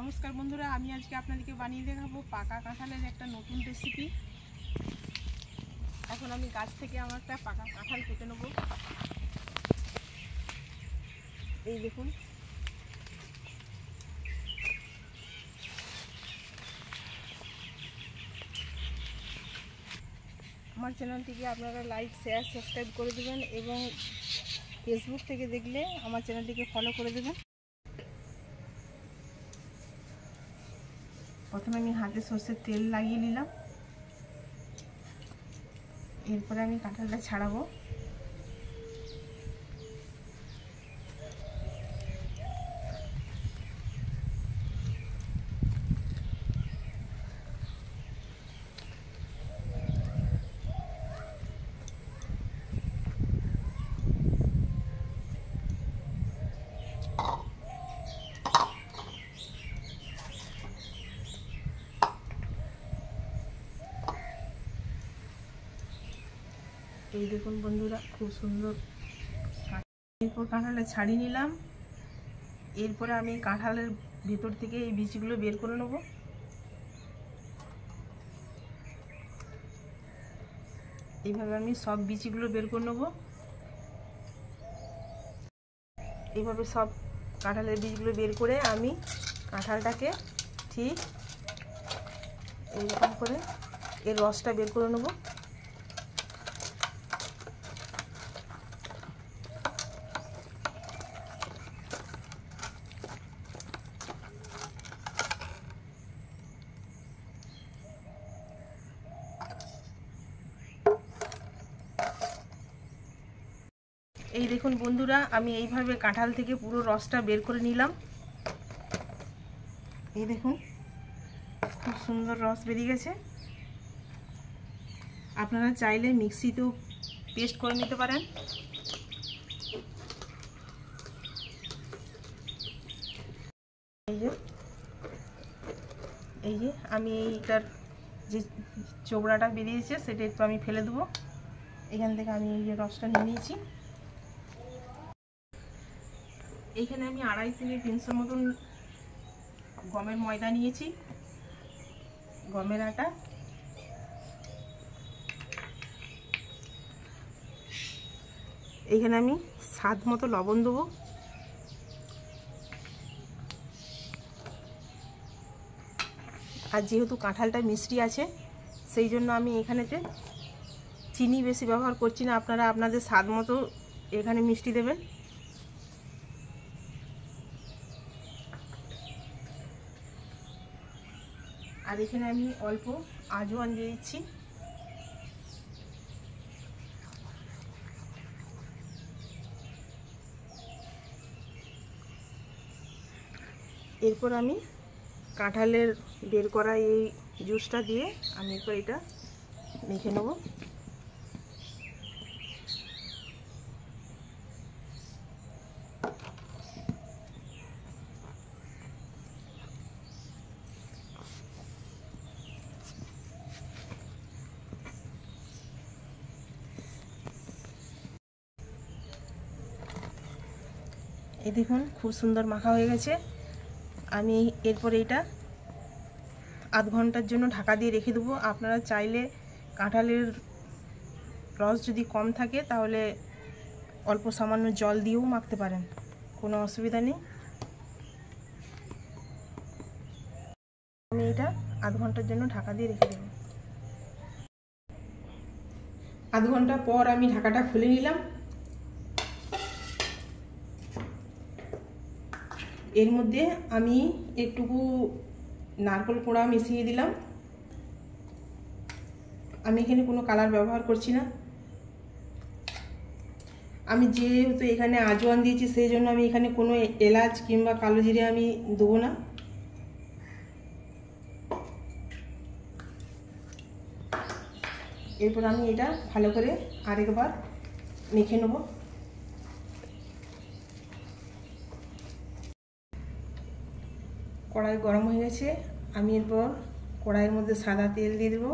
नमस्कार बंधुरा आमी आज के आपनादेरके बानिये देखाबो पाका काঁঠালের একটা নতুন রেসিপি। এখন আমি গাছ থেকে আমার একটা পাকা কাঁঠাল কেটে নেব। এই দেখুন আমার চ্যানেলটিকে আপনারা লাইক শেয়ার সাবস্ক্রাইব করে দেবেন এবং ফেসবুক থেকে দেখলে আমার চ্যানেলটিকে ফলো করে দেবেন। प्रथम আমি হাতে সরষের তেল লাগিয়ে নিলাম, এরপরে আমি কাঁঠালটা ছাড়াবো। এই দেখুন বন্ধুরা খুব সুন্দর এরপর কাঁঠালটা ছাড়িয়ে নিলাম। এরপরে আমি কাঁঠালের ভিতর থেকে এই বীজগুলো বের করে নেব। এইভাবে আমি সব বীজগুলো বের করে নেব। এইভাবে সব কাঁঠালের বীজগুলো বের করে আমি কাঁঠালটাকে ঠিক এইরকম করে এর রসটা বের করে নেব। এই দেখুন বন্ধুরা আমি এইভাবে কাঁঠাল থেকে পুরো রসটা বের করে নিলাম। এই দেখুন খুব সুন্দর রস বেরিয়ে গেছে। আপনারা চাইলে মিক্সিতেও পেস্ট করে নিতে পারেন। এই যে আমি এইটার যে চোবড়াটা বেরিয়েছে সেটা একটু আমি ফেলে দেবো। এখান থেকে আমি এই যে রসটা নিয়ে নিয়েছি। এইখানে আমি 250 থেকে 300 মতন গমের ময়দা নিয়েছি, গমের আটা। এইখানে আমি স্বাদ মতো লবণ দেবো। আর যেহেতু কাঁঠালটা মিষ্টি আছে সেই জন্য আমি এখানেতে চিনি বেশি ব্যবহার করছি না। আপনারা আপনাদের স্বাদ মতো এখানে মিষ্টি দেবেন। আর এখানে আমি অল্প আজওয়ান দিয়ে দিচ্ছি। এরপর আমি কাঁঠালের বের করা এই জুসটা দিয়ে আমি এরপর এটা মেখে নেব। এই দেখুন খুব সুন্দর মাখা হয়ে গেছে। আমি এরপর এইটা আধ ঘন্টার জন্য ঢাকা দিয়ে রেখে দেবো। আপনারা চাইলে কাঁঠালের রস যদি কম থাকে তাহলে অল্প সামান্য জল দিয়েও মাখতে পারেন, কোনো অসুবিধা নেই। আমি এটা আধ ঘন্টার জন্য ঢাকা দিয়ে রেখে দেবো। আধ ঘন্টা পর আমি ঢাকাটা খুলে নিলাম। এর মধ্যে আমি একটুকু নারকেল কোড়া মিশিয়ে দিলাম। আমি এখানে কোনো কালার ব্যবহার করছি না। আমি যেহেতু এখানে আজওয়ান দিয়েছি সেই জন্য আমি এখানে কোনো এলাচ কিংবা কালো জিরে আমি দেবো না। এরপর আমি এটা ভালো করে আরেকবার মেখে নেব। কড়াই গরম হয়ে গেছে। আমি এরপর কড়াইয়ের মধ্যে সাদা তেল দিয়ে দেবো।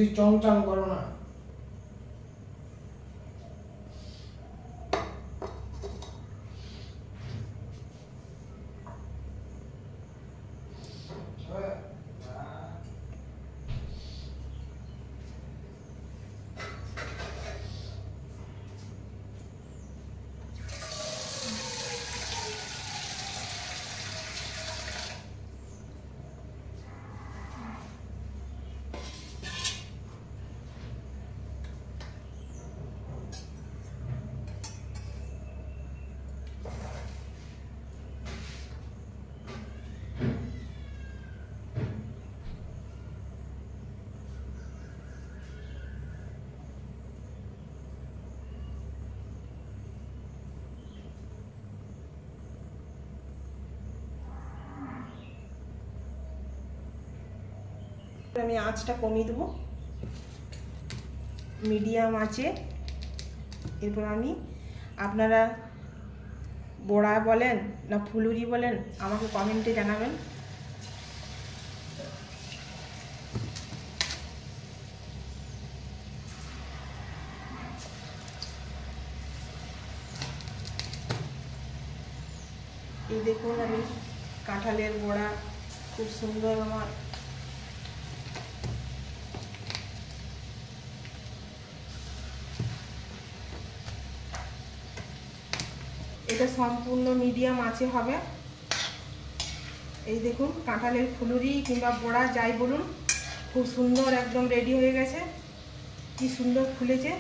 বেশি চংচাং করো না। আমি আঁচটা কমিয়ে দেবো মিডিয়াম আঁচে। এরপর আমি, আপনারা বড়া বলেন না ফুলুরি বলেন আমাকে কমেন্টে জানাবেন। এই দেখুন আমি কাঁঠালের বড়া খুব সুন্দর আমার এটা সম্পূর্ণ মিডিয়াম আঁচে হবে। এই দেখুন কাঁঠালের ফুলুরি কিংবা বড়া যাই বলুন খুব সুন্দর একদম রেডি হয়ে গেছে। কি সুন্দর ফুলেছে।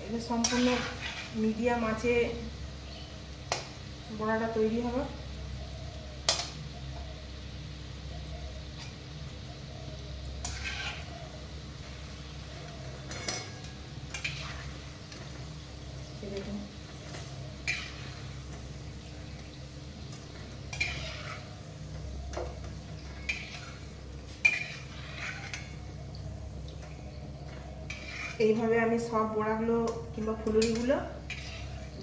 এটা সম্পূর্ণ মিডিয়াম আঁচে বড়াটা তৈরি হবে। দেখুন এইভাবে আমি সব বড়াগুলো কিংবা ফুলুরিগুলো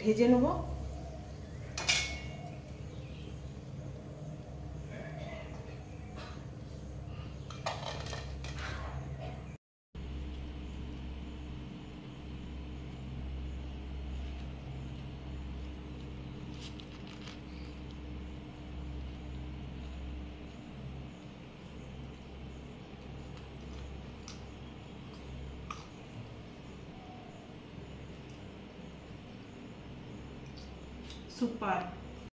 ভেজে নেব। সুপার।